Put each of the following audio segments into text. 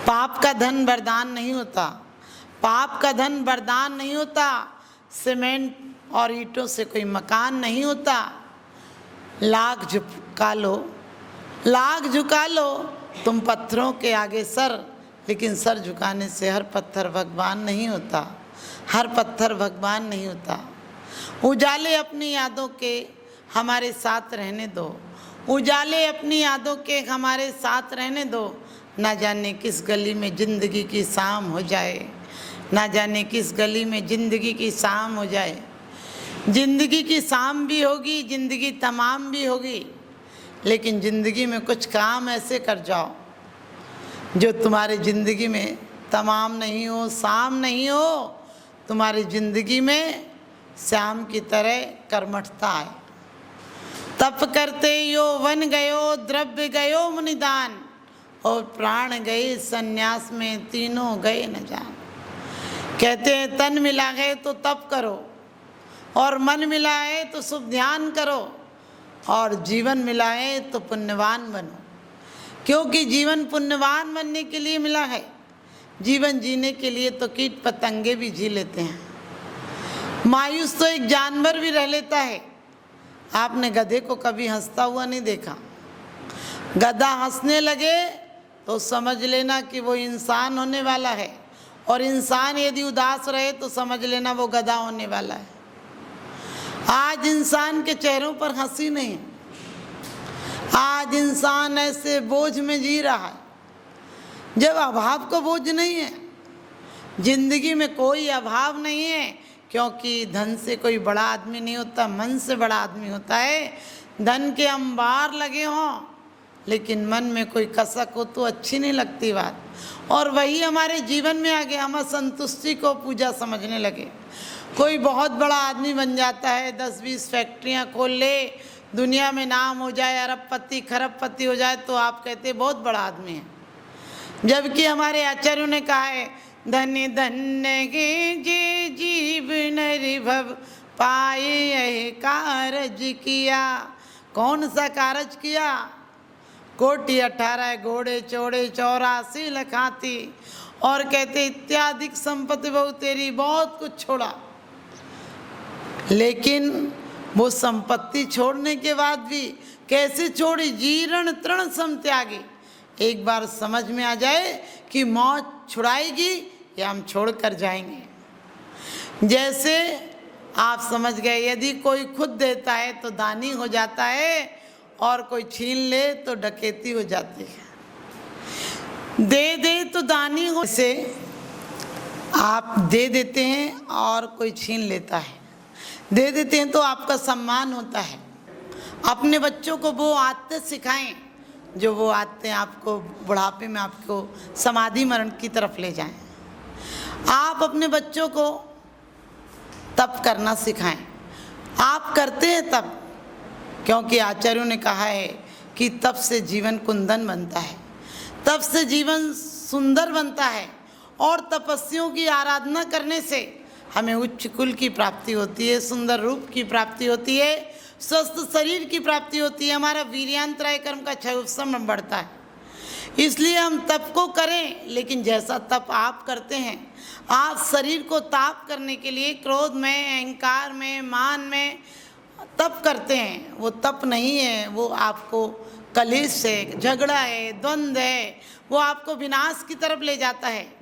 पाप का धन वरदान नहीं होता, पाप का धन वरदान नहीं होता। सीमेंट और ईंटों से कोई मकान नहीं होता। लाख झुका लो, लाख झुका लो तुम पत्थरों के आगे सर, लेकिन सर झुकाने से हर पत्थर भगवान नहीं होता, हर पत्थर भगवान नहीं होता। उजाले अपनी यादों के हमारे साथ रहने दो, उजाले अपनी यादों के हमारे साथ रहने दो। ना जाने किस गली में ज़िंदगी की शाम हो जाए, ना जाने किस गली में ज़िंदगी की शाम हो जाए। ज़िंदगी की शाम भी होगी, ज़िंदगी तमाम भी होगी, लेकिन ज़िंदगी में कुछ काम ऐसे कर जाओ जो तुम्हारी ज़िंदगी में तमाम नहीं हो, शाम नहीं हो, तुम्हारी ज़िंदगी में श्याम की तरह कर्मठता है। तप करते यौवन गयो, द्रव्य गयो मुनिदान, और प्राण गए सन्यास में, तीनों गए न जान। कहते हैं तन मिला है तो तप करो, और मन मिला है तो शुभ ध्यान करो, और जीवन मिला है तो पुण्यवान बनो। क्योंकि जीवन पुण्यवान बनने के लिए मिला है। जीवन जीने के लिए तो कीट पतंगे भी जी लेते हैं, मायूस तो एक जानवर भी रह लेता है। आपने गधे को कभी हंसता हुआ नहीं देखा। गधा हंसने लगे तो समझ लेना कि वो इंसान होने वाला है, और इंसान यदि उदास रहे तो समझ लेना वो गधा होने वाला है। आज इंसान के चेहरों पर हंसी नहीं है, आज इंसान ऐसे बोझ में जी रहा है जब अभाव को बोझ नहीं है। जिंदगी में कोई अभाव नहीं है, क्योंकि धन से कोई बड़ा आदमी नहीं होता, मन से बड़ा आदमी होता है। धन के अंबार लगे हों लेकिन मन में कोई कसक हो तो अच्छी नहीं लगती बात। और वही हमारे जीवन में आ गया, हम असंतुष्टि को पूजा समझने लगे। कोई बहुत बड़ा आदमी बन जाता है, 10-20 फैक्ट्रियां खोल ले, दुनिया में नाम हो जाए, अरबपति खरबपति हो जाए, तो आप कहते बहुत बड़ा आदमी है। जबकि हमारे आचार्यों ने कहा है धन्य धन्य गे जे जीव नरि भव पाए यह कारज किया। कौन सा कारज किया? 1,18 घोड़े चौड़े 84 लखाती, और कहते इत्यादि संपत्ति बहु तेरी, बहुत कुछ छोड़ा। लेकिन वो संपत्ति छोड़ने के बाद भी कैसे छोड़ी? जीर्ण तृण सम त्यागी। एक बार समझ में आ जाए कि मौत छुड़ाएगी या हम छोड़ कर जाएंगे। जैसे आप समझ गए, यदि कोई खुद देता है तो दानी हो जाता है, और कोई छीन ले तो डकैती हो जाती है। दे दे तो दानी हो, से आप दे देते हैं और कोई छीन लेता है। दे देते हैं तो आपका सम्मान होता है। अपने बच्चों को वो आदतें सिखाएं जो वो आदतें आपको बुढ़ापे में आपको समाधि मरण की तरफ ले जाएं। आप अपने बच्चों को तप करना सिखाएं। आप करते हैं तप, क्योंकि आचार्यों ने कहा है कि तप से जीवन कुंदन बनता है, तप से जीवन सुंदर बनता है, और तपस्वियों की आराधना करने से हमें उच्च कुल की प्राप्ति होती है, सुंदर रूप की प्राप्ति होती है, स्वस्थ शरीर की प्राप्ति होती है, हमारा वीर्यांतराय कर्म का क्षय उत्सव बढ़ता है। इसलिए हम तप को करें, लेकिन जैसा तप आप करते हैं, आप शरीर को ताप करने के लिए क्रोध में, अहंकार में, मान में तप करते हैं, वो तप नहीं है, वो आपको कलेश है, झगड़ा है, द्वंद्व है, वो आपको विनाश की तरफ ले जाता है।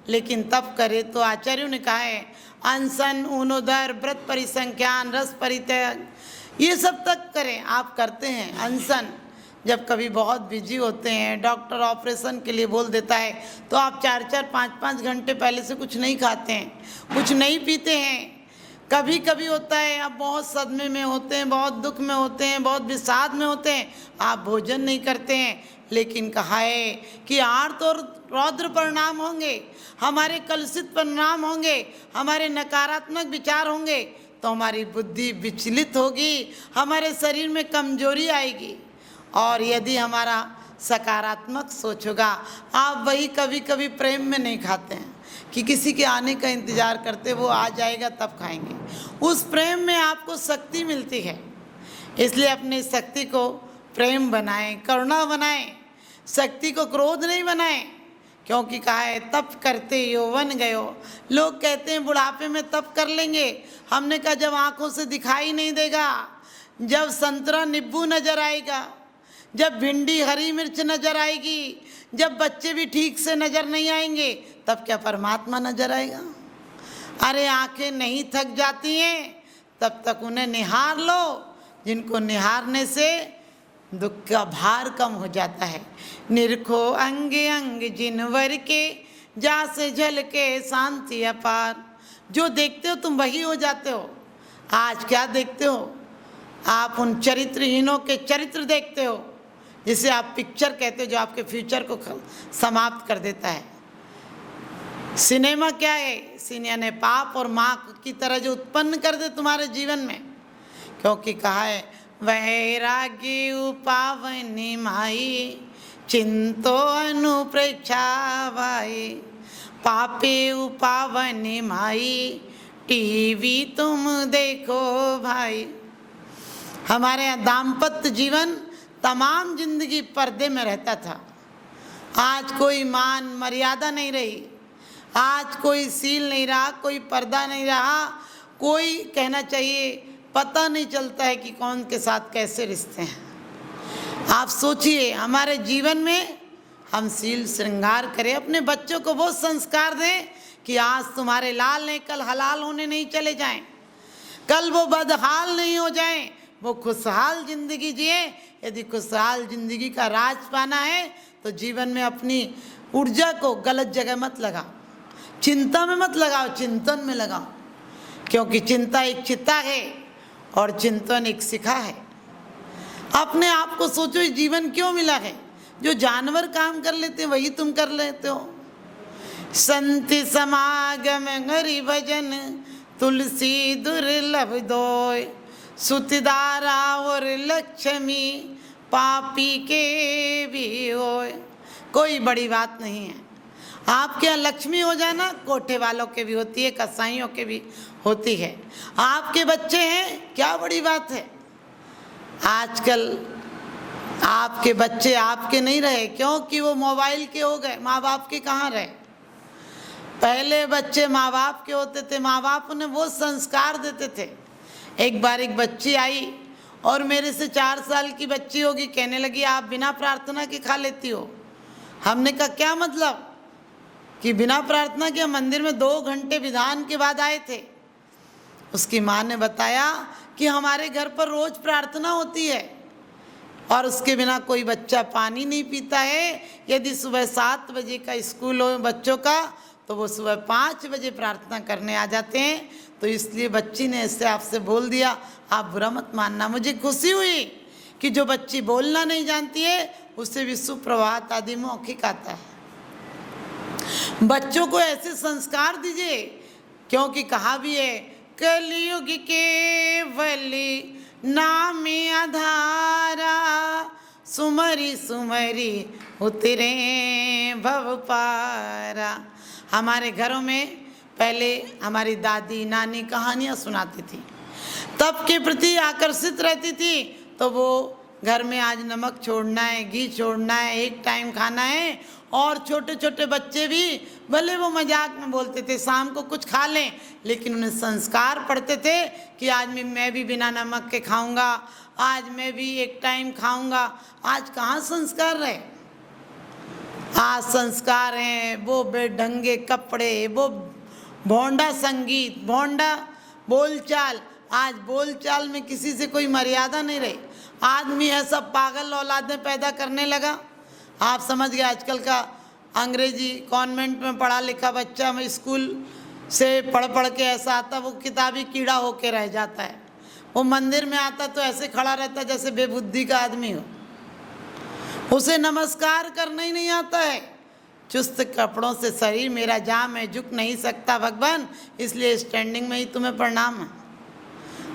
लेकिन तप करे तो आचार्यों ने कहा है अनशन, ऊनोदर, व्रत परिसंख्यान, रस परित्याग, ये सब तक करें। आप करते हैं अनशन, जब कभी बहुत बिजी होते हैं, डॉक्टर ऑपरेशन के लिए बोल देता है, तो आप 4-4, 5-5 घंटे पहले से कुछ नहीं खाते हैं, कुछ नहीं पीते हैं। कभी कभी होता है आप बहुत सदमे में होते हैं, बहुत दुख में होते हैं, बहुत विषाद में होते हैं, आप भोजन नहीं करते हैं। लेकिन कहा है कि आर्त और रौद्र परिणाम होंगे, हमारे कलुषित परिणाम होंगे, हमारे नकारात्मक विचार होंगे, तो हमारी बुद्धि विचलित होगी, हमारे शरीर में कमजोरी आएगी। और यदि हमारा सकारात्मक सोच होगा, आप वही कभी कभी प्रेम में नहीं खाते हैं कि किसी के आने का इंतज़ार करते, वो आ जाएगा तब खाएंगे। उस प्रेम में आपको शक्ति मिलती है। इसलिए अपनी शक्ति को प्रेम बनाएं, करुणा बनाएं, शक्ति को क्रोध नहीं बनाएं, क्योंकि कहा है तप करते यौवन गयो। लोग कहते हैं बुढ़ापे में तप कर लेंगे, हमने कहा जब आंखों से दिखाई नहीं देगा, जब संतरा नींबू नजर आएगा, जब भिंडी हरी मिर्च नजर आएगी, जब बच्चे भी ठीक से नजर नहीं आएंगे, तब क्या परमात्मा नजर आएगा? अरे आंखें नहीं थक जाती हैं तब तक उन्हें निहार लो, जिनको निहारने से दुख का भार कम हो जाता है। निरखो अंग अंग जिनवर के, जा से झलके शांति अपार। जो देखते हो तुम वही हो जाते हो। आज क्या देखते हो? आप उन चरित्रहीनों के चरित्र देखते हो, जिसे आप पिक्चर कहते हो, जो आपके फ्यूचर को समाप्त कर देता है। सिनेमा क्या है? सिनेमा ने पाप और माँ की तरह जो उत्पन्न कर दे तुम्हारे जीवन में। क्योंकि कहा है वैराग्य उपावनी माई, चिंतो अनुप्रेक्षा भाई। पापे उपावनी माई, टीवी तुम देखो भाई। हमारे यहाँ दाम्पत्य जीवन तमाम जिंदगी पर्दे में रहता था। आज कोई मान मर्यादा नहीं रही, आज कोई सील नहीं रहा, कोई पर्दा नहीं रहा, कोई कहना चाहिए पता नहीं चलता है कि कौन के साथ कैसे रिश्ते हैं। आप सोचिए हमारे जीवन में हम सील श्रृंगार करें, अपने बच्चों को वो संस्कार दें कि आज तुम्हारे लाल ने कल हलाल होने नहीं चले जाएं, कल वो बदहाल नहीं हो जाएं, वो खुशहाल जिंदगी जिए। यदि खुशहाल जिंदगी का राज पाना है तो जीवन में अपनी ऊर्जा को गलत जगह मत लगाओ, चिंता में मत लगाओ, चिंतन में लगाओ। क्योंकि चिंता एक चिता है और चिंतन एक शिखा है। अपने आप को सोचो इस जीवन क्यों मिला है? जो जानवर काम कर लेते हैं वही तुम कर लेते हो। संति समागम हरि भजन, तुलसी दुर्लभ दोय। सुतदारा और लक्ष्मी, पापी के भी होय। कोई बड़ी बात नहीं है। आपके यहाँ लक्ष्मी हो जाना कोठे वालों के भी होती है, कसाईयों के भी होती है। आपके बच्चे हैं, क्या बड़ी बात है। आजकल आपके बच्चे आपके नहीं रहे, क्योंकि वो मोबाइल के हो गए, माँ बाप के कहाँ रहे। पहले बच्चे माँ बाप के होते थे, माँ बाप उन्हें वो संस्कार देते थे। एक बार एक बच्ची आई और मेरे से 4 साल की बच्ची होगी, कहने लगी आप बिना प्रार्थना के खा लेती हो। हमने कहा क्या मतलब कि बिना प्रार्थना के? मंदिर में 2 घंटे विधान के बाद आए थे। उसकी माँ ने बताया कि हमारे घर पर रोज प्रार्थना होती है और उसके बिना कोई बच्चा पानी नहीं पीता है। यदि सुबह 7 बजे का स्कूल हो बच्चों का तो वो सुबह 5 बजे प्रार्थना करने आ जाते हैं। तो इसलिए बच्ची ने ऐसे आपसे बोल दिया, आप बुरा मत मानना। मुझे खुशी हुई कि जो बच्ची बोलना नहीं जानती है उससे भी सुप्रभात आदि मौखिक आता है। बच्चों को ऐसे संस्कार दीजिए, क्योंकि कहा भी है कलयुग केवल नाम आधारा, सुमरी सुमरी उतरे भव पारा। हमारे घरों में पहले हमारी दादी नानी कहानियाँ सुनाती थी, तप के प्रति आकर्षित रहती थी। तो वो घर में आज नमक छोड़ना है, घी छोड़ना है, एक टाइम खाना है। और छोटे छोटे बच्चे भी भले वो मजाक में बोलते थे शाम को कुछ खा लें, लेकिन उन्हें संस्कार पढ़ते थे कि आज मैं भी बिना नमक के खाऊंगा, आज मैं भी एक टाइम खाऊंगा। आज कहाँ संस्कार रहे? आज संस्कार हैं वो बेढंगे कपड़े, वो भोंडा संगीत, भोंडा बोलचाल। आज बोलचाल में किसी से कोई मर्यादा नहीं रही। आदमी ऐसा पागल औलादें पैदा करने लगा। आप समझ गए आजकल का अंग्रेजी कॉन्वेंट में पढ़ा लिखा बच्चा में स्कूल से पढ़ पढ़ के ऐसा आता, वो किताबी कीड़ा होके रह जाता है। वो मंदिर में आता तो ऐसे खड़ा रहता जैसे बेबुद्धि का आदमी हो। उसे नमस्कार करना ही नहीं आता है। चुस्त कपड़ों से शरीर मेरा जाम है, झुक नहीं सकता भगवान, इसलिए स्टैंडिंग में ही तुम्हें प्रणाम है।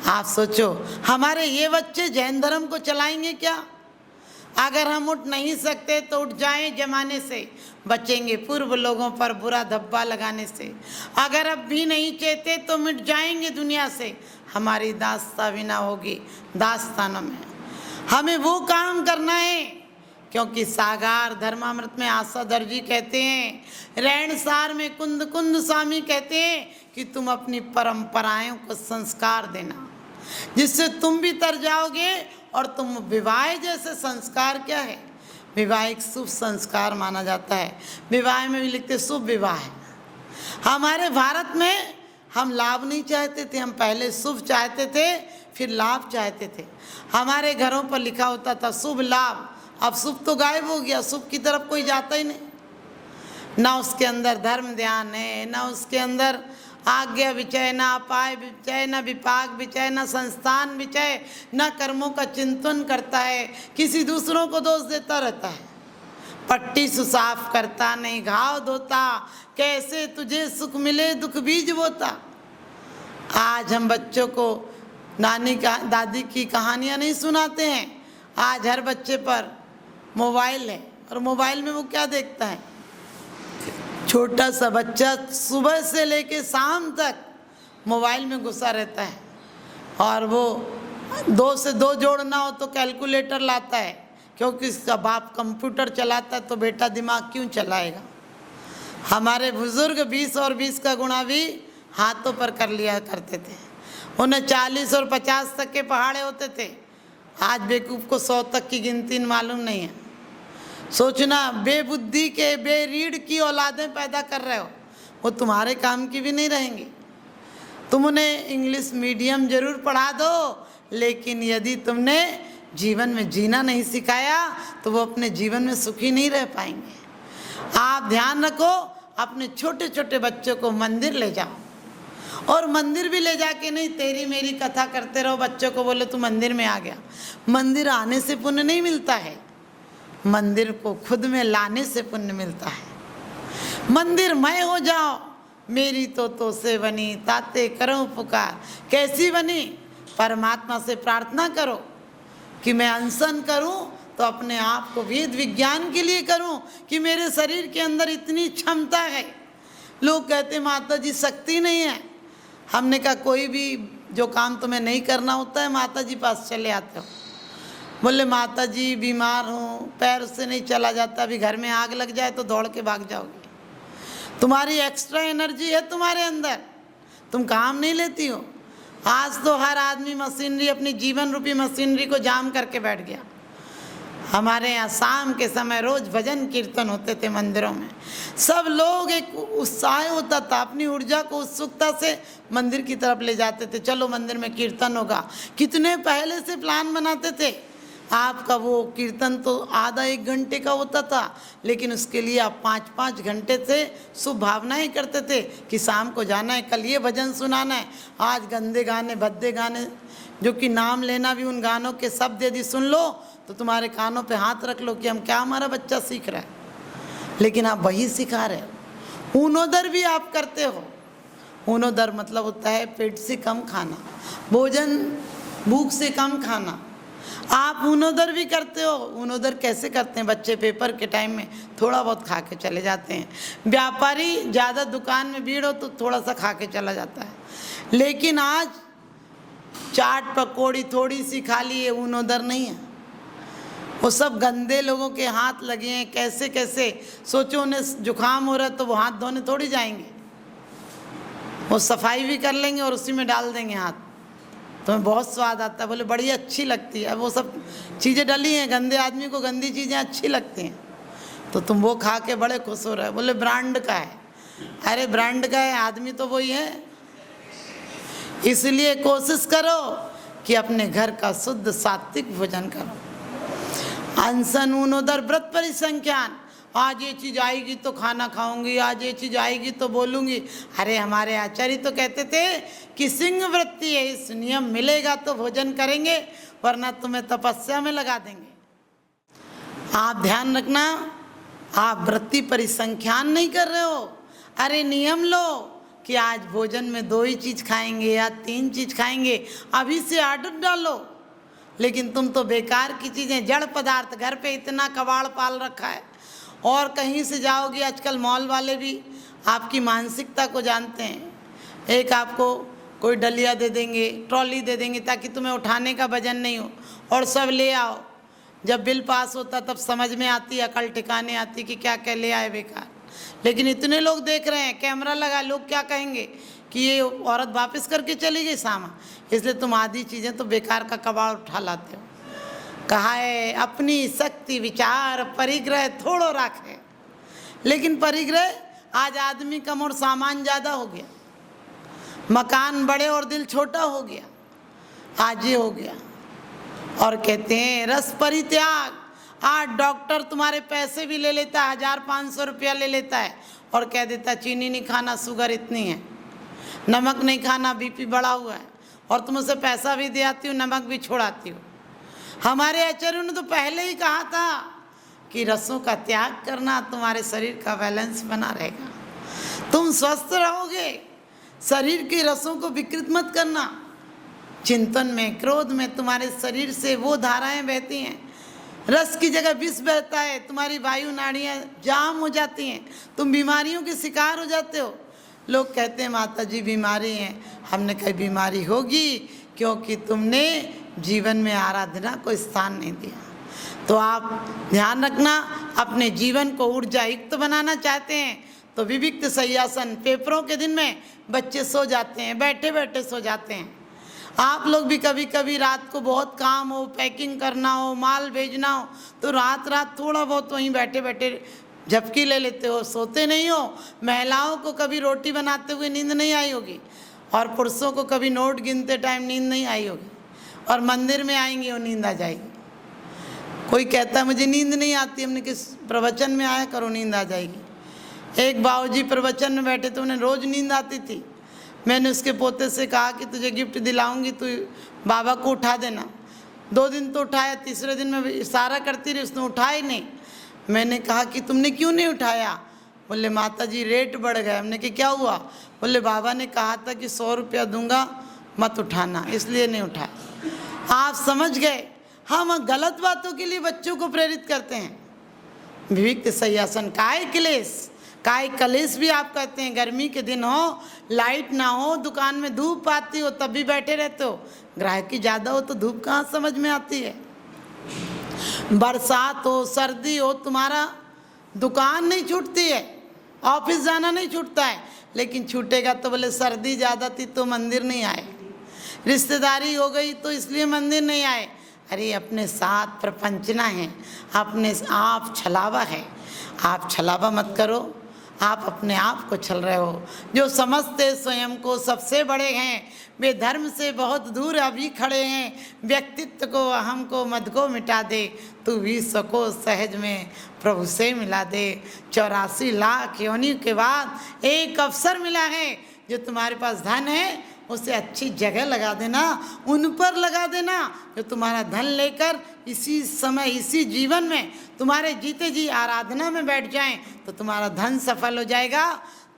आप सोचो हमारे ये बच्चे जैन धर्म को चलाएंगे क्या? अगर हम उठ नहीं सकते तो उठ जाएं जमाने से, बचेंगे पूर्व लोगों पर बुरा धब्बा लगाने से। अगर अब भी नहीं चेते तो मिट जाएंगे दुनिया से, हमारी दास्तां भी ना होगी दास्तानों में। हमें वो काम करना है क्योंकि सागार धर्मामृत में आशाधर जी कहते हैं, रैणसार में कुंद कुंद स्वामी कहते हैं कि तुम अपनी परंपराओं को संस्कार देना, जिससे तुम भी तर जाओगे। और तुम विवाह जैसे संस्कार क्या है, विवाह एक शुभ संस्कार माना जाता है। विवाह में भी लिखते शुभ विवाह है। हमारे भारत में हम लाभ नहीं चाहते थे, हम पहले शुभ चाहते थे, फिर लाभ चाहते थे। हमारे घरों पर लिखा होता था शुभ लाभ, अब शुभ तो गायब हो गया, शुभ की तरफ कोई जाता ही नहीं। ना उसके अंदर धर्म ध्यान है, ना उसके अंदर आज्ञा विचय, ना अपाय विचय, ना विपाक विचय, ना संस्थान विचय, ना कर्मों का चिंतन करता है, किसी दूसरों को दोष देता रहता है। पट्टी सुसाफ करता नहीं घाव धोता, कैसे तुझे सुख मिले दुख बीज बोता। आज हम बच्चों को नानी का दादी की कहानियाँ नहीं सुनाते हैं। आज हर बच्चे पर मोबाइल है, और मोबाइल में वो क्या देखता है, छोटा सा बच्चा सुबह से लेके शाम तक मोबाइल में घुसा रहता है। और वो 2 से 2 जोड़ना हो तो कैलकुलेटर लाता है, क्योंकि इसका बाप कंप्यूटर चलाता है तो बेटा दिमाग क्यों चलाएगा। हमारे बुजुर्ग 20 और 20 का गुणा भी हाथों पर कर लिया करते थे। उन्हें 40 और 50 तक के पहाड़े होते थे। आज बेवकूफ़ को 100 तक की गिनती मालूम नहीं है। सोचना, बेबुद्धि के बेरीढ़ की औलादें पैदा कर रहे हो, वो तुम्हारे काम की भी नहीं रहेंगी। तुम उन्हें इंग्लिश मीडियम जरूर पढ़ा दो, लेकिन यदि तुमने जीवन में जीना नहीं सिखाया तो वो अपने जीवन में सुखी नहीं रह पाएंगे। आप ध्यान रखो, अपने छोटे छोटे बच्चों को मंदिर ले जाओ, और मंदिर भी ले जाके नहीं तेरी मेरी कथा करते रहो। बच्चों को बोले तू मंदिर में आ गया, मंदिर आने से पुण्य नहीं मिलता है, मंदिर को खुद में लाने से पुण्य मिलता है। मंदिर मय हो जाओ, मेरी तो से बनी ताते करो पुकार। कैसी बनी? परमात्मा से प्रार्थना करो कि मैं अनशन करूं तो अपने आप को वेद विज्ञान के लिए करूं, कि मेरे शरीर के अंदर इतनी क्षमता है। लोग कहते माता जी शक्ति नहीं है। हमने कहा कोई भी जो काम तुम्हें नहीं करना होता है माता जी पास चले आते हो। बोले माता जी बीमार हूँ, पैर से नहीं चला जाता, अभी घर में आग लग जाए तो दौड़ के भाग जाओगे। तुम्हारी एक्स्ट्रा एनर्जी है तुम्हारे अंदर, तुम काम नहीं लेती हो। आज तो हर आदमी मशीनरी, अपनी जीवन रूपी मशीनरी को जाम करके बैठ गया। हमारे यहाँ शाम के समय रोज भजन कीर्तन होते थे मंदिरों में। सब लोग एक उत्साह होता था, अपनी ऊर्जा को उत्सुकता से मंदिर की तरफ ले जाते थे। चलो मंदिर में कीर्तन होगा, कितने पहले से प्लान बनाते थे। आपका वो कीर्तन तो आधा 1 घंटे का होता था, लेकिन उसके लिए आप 5-5 घंटे से शुभ भावनाएं करते थे कि शाम को जाना है, कल ये भजन सुनाना है। आज गंदे गाने भद्दे गाने, जो कि नाम लेना भी उन गानों के शब्द यदि सुन लो तो तुम्हारे कानों पे हाथ रख लो कि हम क्या हमारा बच्चा सीख रहा है। लेकिन आप वही सिखा रहे हो। ऊनोदर भी आप करते हो। ऊनोदर मतलब होता है पेट से कम खाना, भोजन भूख से कम खाना। आप ऊनोदर भी करते हो। ऊनोदर कैसे करते हैं? बच्चे पेपर के टाइम में थोड़ा बहुत खा के चले जाते हैं। व्यापारी ज़्यादा दुकान में भीड़ हो तो थोड़ा सा खा के चला जाता है। लेकिन आज चाट पकौड़ी थोड़ी सी खा लिए, ऊनोदर नहीं है। वो सब गंदे लोगों के हाथ लगे हैं। कैसे कैसे सोचो, उन्हें जुकाम हो रहा है तो वो हाथ धोने थोड़ी जाएंगे, वो सफाई भी कर लेंगे और उसी में डाल देंगे हाथ। तुम्हें बहुत स्वाद आता है, बोले बड़ी अच्छी लगती है। वो सब चीज़ें डली हैं, गंदे आदमी को गंदी चीज़ें अच्छी लगती हैं, तो तुम वो खा के बड़े खुश हो रहे हो। बोले ब्रांड का है। अरे ब्रांड का है, आदमी तो वही है। इसलिए कोशिश करो कि अपने घर का शुद्ध सात्विक भोजन करो। अनशन ऊनोदर व्रत परिसंख्यान। आज ये चीज़ आएगी तो खाना खाऊंगी, आज ये चीज़ आएगी तो बोलूँगी। अरे हमारे आचार्य तो कहते थे कि सिंह वृत्ति है, इस नियम मिलेगा तो भोजन करेंगे, वरना तुम्हें तपस्या में लगा देंगे। आप ध्यान रखना, आप वृत्ति परिसंख्यान नहीं कर रहे हो। अरे नियम लो कि आज भोजन में 2 ही चीज़ खाएंगे या 3 चीज़ खाएंगे, अभी से आदत डालो। लेकिन तुम तो बेकार की चीज़ें, जड़ पदार्थ, घर पे इतना कबाड़ पाल रखा है। और कहीं से जाओगे, आजकल मॉल वाले भी आपकी मानसिकता को जानते हैं। एक आपको कोई डलिया दे देंगे, ट्रॉली दे देंगे ताकि तुम्हें उठाने का वजन नहीं हो, और सब ले आओ। जब बिल पास होता तब समझ में आती, अकल ठिकाने आती कि क्या क्या ले आए बेकार। लेकिन इतने लोग देख रहे हैं, कैमरा लगा, लोग क्या कहेंगे कि ये औरत वापस करके चली गई सामान, इसलिए तुम आधी चीज़ें तो बेकार का कबाड़ उठा लाते हो। कहा है अपनी शक्ति विचार परिग्रह थोड़ो राखे, लेकिन परिग्रह आज आदमी कम और सामान ज़्यादा हो गया, मकान बड़े और दिल छोटा हो गया, आज ये हो गया। और कहते हैं रस परित्याग, आज डॉक्टर तुम्हारे पैसे भी ले लेता है, 1500 रुपया ले लेता है और कह देता चीनी नहीं खाना, शुगर इतनी है, नमक नहीं खाना, बीपी बढ़ा हुआ है, और तुम उसे पैसा भी दे आती हो, नमक भी छोड़ाती हो। हमारे आचार्यों ने तो पहले ही कहा था कि रसों का त्याग करना, तुम्हारे शरीर का बैलेंस बना रहेगा, तुम स्वस्थ रहोगे। शरीर के रसों को विकृत मत करना। चिंतन में, क्रोध में तुम्हारे शरीर से वो धाराएं बहती हैं, रस की जगह विष बहता है, तुम्हारी वायु नाड़ियाँ जाम हो जाती हैं, तुम बीमारियों के शिकार हो जाते हो। लोग कहते हैं माता जी बीमारी हैं, हमने कही बीमारी होगी क्योंकि तुमने जीवन में आराधना को स्थान नहीं दिया। तो आप ध्यान रखना, अपने जीवन को ऊर्जा युक्त बनाना चाहते हैं तो विविक्त शय्यासन, पेपरों के दिन में बच्चे सो जाते हैं, बैठे बैठे सो जाते हैं। आप लोग भी कभी कभी रात को बहुत काम हो, पैकिंग करना हो, माल भेजना हो, तो रात रात थोड़ा बहुत वहीं बैठे बैठे झपकी ले लेते हो, सोते नहीं हो। महिलाओं को कभी रोटी बनाते हुए नींद नहीं आई होगी, और पुरुषों को कभी नोट गिनते टाइम नींद नहीं आई होगी, और मंदिर में आएंगे और नींद आ जाएगी। कोई कहता है मुझे नींद नहीं आती, हमने किस प्रवचन में आया करो नींद आ जाएगी। एक बाबूजी प्रवचन में बैठे तो उन्हें रोज़ नींद आती थी। मैंने उसके पोते से कहा कि तुझे गिफ्ट दिलाऊंगी, तू बाबा को उठा देना। 2 दिन तो उठाया, तीसरे दिन में इशारा करती रही, उसने उठाया ही नहीं। मैंने कहा कि तुमने क्यों नहीं उठाया? बोले माता जी रेट बढ़ गए। हमने कि क्या हुआ? बोले बाबा ने कहा था कि 100 रुपया दूंगा, मत उठाना, इसलिए नहीं उठाया। आप समझ गए, हम गलत बातों के लिए बच्चों को प्रेरित करते हैं। विविक्त शय्यासन, काय क्लेश, काय कलेश भी आप कहते हैं। गर्मी के दिन हो, लाइट ना हो, दुकान में धूप आती हो तब भी बैठे रहते हो, ग्राहकी ज़्यादा हो तो धूप कहाँ समझ में आती है। बरसात हो, सर्दी हो, तुम्हारा दुकान नहीं छूटती है, ऑफिस जाना नहीं छूटता है, लेकिन छूटेगा तो बोले सर्दी ज़्यादा थी तो मंदिर नहीं आए, रिश्तेदारी हो गई तो इसलिए मंदिर नहीं आए। अरे अपने साथ प्रपंचना है, अपने आप छलावा है, आप छलावा मत करो। आप अपने आप को छल रहे हो। जो समझते स्वयं को सबसे बड़े हैं, वे धर्म से बहुत दूर अभी खड़े हैं। व्यक्तित्व को, अहम को, मद को मिटा दे, तू विश्व को सहज में प्रभु से मिला दे। 84 लाख योनियों के बाद एक अवसर मिला है। जो तुम्हारे पास धन है उसे अच्छी जगह लगा देना, उन पर लगा देना जो तुम्हारा धन लेकर इसी समय, इसी जीवन में तुम्हारे जीते जी आराधना में बैठ जाएं तो तुम्हारा धन सफल हो जाएगा।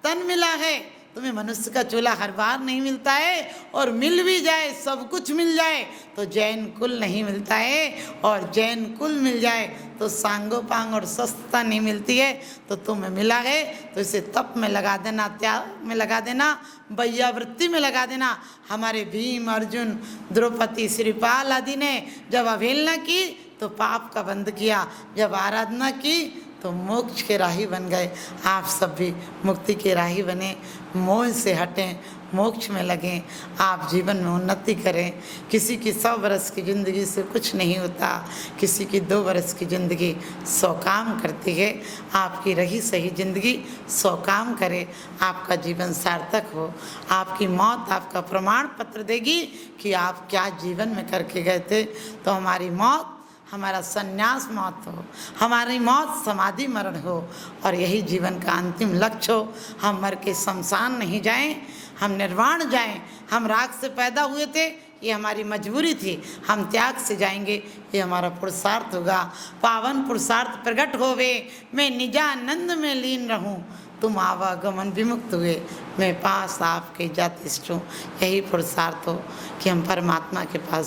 तन मिला है, तुम्हें मनुष्य का चूल्हा हर बार नहीं मिलता है, और मिल भी जाए, सब कुछ मिल जाए तो जैन कुल नहीं मिलता है, और जैन कुल मिल जाए तो सांगोपांग और सस्ता नहीं मिलती है। तो तुम्हें मिला है तो इसे तप में लगा देना, त्याग में लगा देना, वैयावृत्ति में लगा देना। हमारे भीम, अर्जुन, द्रौपदी, श्रीपाल आदि ने जब अवहेलना की तो पाप का बंध किया, जब आराधना की तो मोक्ष के राही बन गए। आप सब भी मुक्ति के राही बने, मोह से हटें, मोक्ष में लगें, आप जीवन में उन्नति करें। किसी की 100 वर्ष की ज़िंदगी से कुछ नहीं होता, किसी की 2 वर्ष की ज़िंदगी 100 काम करती है। आपकी रही सही ज़िंदगी 100 काम करे, आपका जीवन सार्थक हो। आपकी मौत आपका प्रमाण पत्र देगी कि आप क्या जीवन में करके गए थे। तो हमारी मौत, हमारा संन्यास मौत हो, हमारी मौत समाधि मरण हो, और यही जीवन का अंतिम लक्ष्य हो। हम मर के शमशान नहीं जाएं, हम निर्वाण जाएं। हम राग से पैदा हुए थे, ये हमारी मजबूरी थी, हम त्याग से जाएंगे, ये हमारा पुरुषार्थ होगा। पावन पुरुषार्थ प्रकट होवे, मैं निजानंद में लीन रहूं, तुम आवागमन विमुक्त हुए, मैं पास आपके जातिष्ठ हूँ। यही पुरुषार्थ हो कि हम परमात्मा के पास